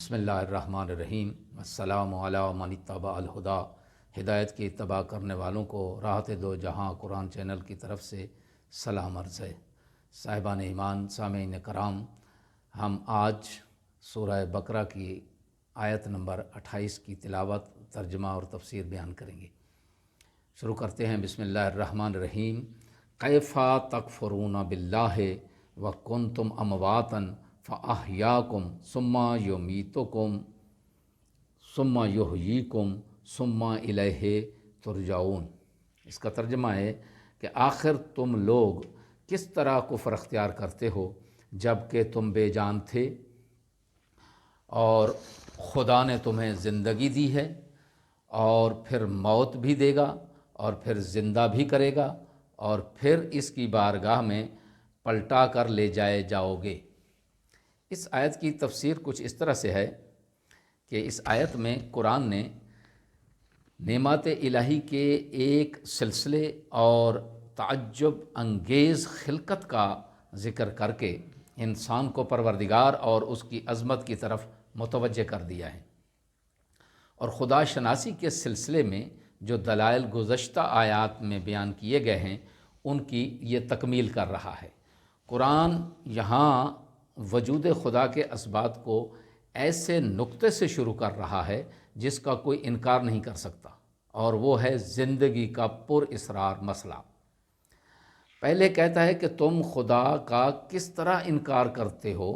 بسم اللہ الرحمن الرحیم۔ السلام علی من اتبع الہدا۔ ہدایت کی اتباع کرنے والوں کو راحت دو جہاں قرآن چینل کی طرف سے سلام عرض ہے۔ صاحبان ایمان، سامعین کرام، ہم آج سورہ بقرہ کی آیت نمبر 28 کی تلاوت، ترجمہ اور تفسیر بیان کریں گے۔ شروع کرتے ہیں۔ بسم اللہ الرحمن الرحیم۔ کیف تکفرون باللہ وکنتم امواتا فاحیاکم ثم یمیتکم ثم یحییکم ثم الیہ ترجعون۔ اس کا ترجمہ ہے کہ آخر تم لوگ کس طرح کفر اختیار کرتے ہو جب کہ تم بے جان تھے اور خدا نے تمہیں زندگی دی ہے اور پھر موت بھی دے گا اور پھر زندہ بھی کرے گا اور پھر اس کی بارگاہ میں پلٹا کر لے جاؤ گے۔ اس آیت کی تفسیر کچھ اس طرح سے ہے کہ اس آیت میں قرآن نے نعمات الہی کے ایک سلسلے اور تعجب انگیز خلقت کا ذکر کر کے انسان کو پروردگار اور اس کی عظمت کی طرف متوجہ کر دیا ہے، اور خدا شناسی کے سلسلے میں جو دلائل گزشتہ آیات میں بیان کیے گئے ہیں ان کی یہ تکمیل کر رہا ہے۔ قرآن یہاں وجود خدا کے اسبات کو ایسے نقطے سے شروع کر رہا ہے جس کا کوئی انکار نہیں کر سکتا، اور وہ ہے زندگی کا پر اسرار مسئلہ۔ پہلے کہتا ہے کہ تم خدا کا کس طرح انکار کرتے ہو،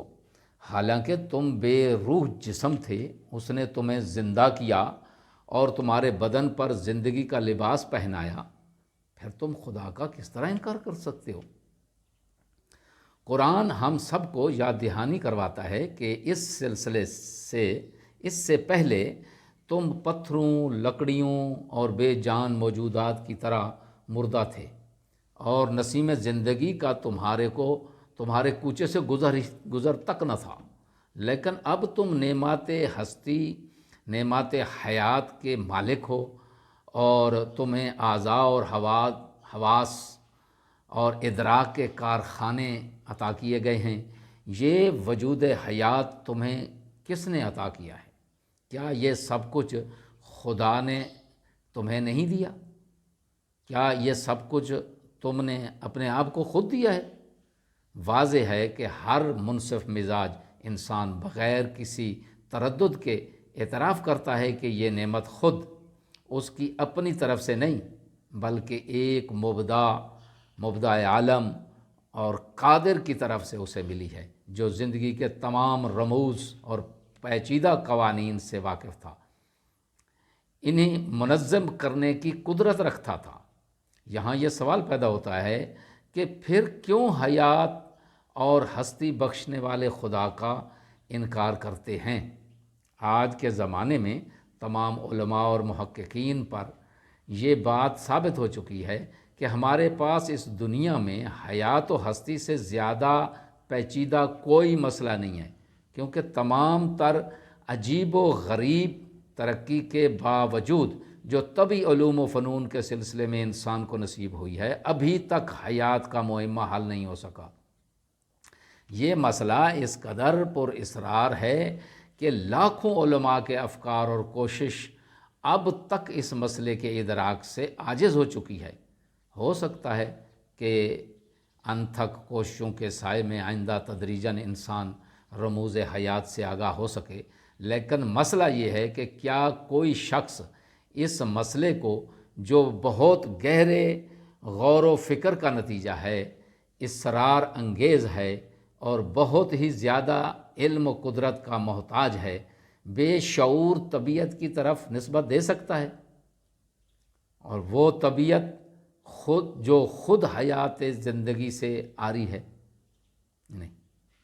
حالانکہ تم بے روح جسم تھے، اس نے تمہیں زندہ کیا اور تمہارے بدن پر زندگی کا لباس پہنایا، پھر تم خدا کا کس طرح انکار کر سکتے ہو؟ قرآن ہم سب کو یاد دہانی کرواتا ہے کہ اس سلسلے سے اس سے پہلے تم پتھروں، لکڑیوں اور بے جان موجودات کی طرح مردہ تھے اور نسیم زندگی کا تمہارے کوچے سے گزر تک نہ تھا، لیکن اب تم نعمات ہستی، نعمات حیات کے مالک ہو اور تمہیں اعضاء اور حواس اور ادراک کے کارخانے عطا کیے گئے ہیں۔ یہ وجود حیات تمہیں کس نے عطا کیا ہے؟ کیا یہ سب کچھ خدا نے تمہیں نہیں دیا؟ کیا یہ سب کچھ تم نے اپنے آپ کو خود دیا ہے؟ واضح ہے کہ ہر منصف مزاج انسان بغیر کسی تردد کے اعتراف کرتا ہے کہ یہ نعمت خود اس کی اپنی طرف سے نہیں بلکہ ایک مبدع عالم اور قادر کی طرف سے اسے ملی ہے، جو زندگی کے تمام رموز اور پیچیدہ قوانین سے واقف تھا، انہیں منظم کرنے کی قدرت رکھتا تھا۔ یہاں یہ سوال پیدا ہوتا ہے کہ پھر کیوں حیات اور ہستی بخشنے والے خدا کا انکار کرتے ہیں؟ آج کے زمانے میں تمام علماء اور محققین پر یہ بات ثابت ہو چکی ہے کہ ہمارے پاس اس دنیا میں حیات و ہستی سے زیادہ پیچیدہ کوئی مسئلہ نہیں ہے، کیونکہ تمام تر عجیب و غریب ترقی کے باوجود جو طبی علوم و فنون کے سلسلے میں انسان کو نصیب ہوئی ہے، ابھی تک حیات کا معمہ حل نہیں ہو سکا۔ یہ مسئلہ اس قدر پر اسرار ہے کہ لاکھوں علماء کے افکار اور کوشش اب تک اس مسئلے کے ادراک سے عاجز ہو چکی ہے۔ ہو سکتا ہے کہ انتھک کوششوں کے سائے میں آئندہ تدریجاً انسان رموز حیات سے آگاہ ہو سکے، لیکن مسئلہ یہ ہے کہ کیا کوئی شخص اس مسئلے کو، جو بہت گہرے غور و فکر کا نتیجہ ہے، اسرار انگیز ہے اور بہت ہی زیادہ علم و قدرت کا محتاج ہے، بے شعور طبیعت کی طرف نسبت دے سکتا ہے؟ اور وہ طبیعت جو خود حیات زندگی سے آری ہے؟ نہیں،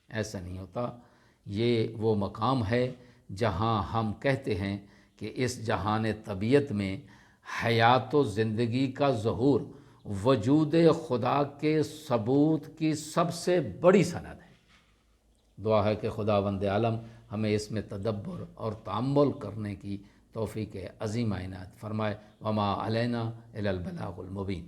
ایسا نہیں ہوتا۔ یہ وہ مقام ہے جہاں ہم کہتے ہیں کہ اس جہان طبیعت میں حیات و زندگی کا ظہور وجود خدا کے ثبوت کی سب سے بڑی سند ہے۔ دعا ہے کہ خداوند عالم ہمیں اس میں تدبر اور تأمل کرنے کی توفیق عظیم عنایت فرمائے۔ وما علینا الا البلاغ المبین۔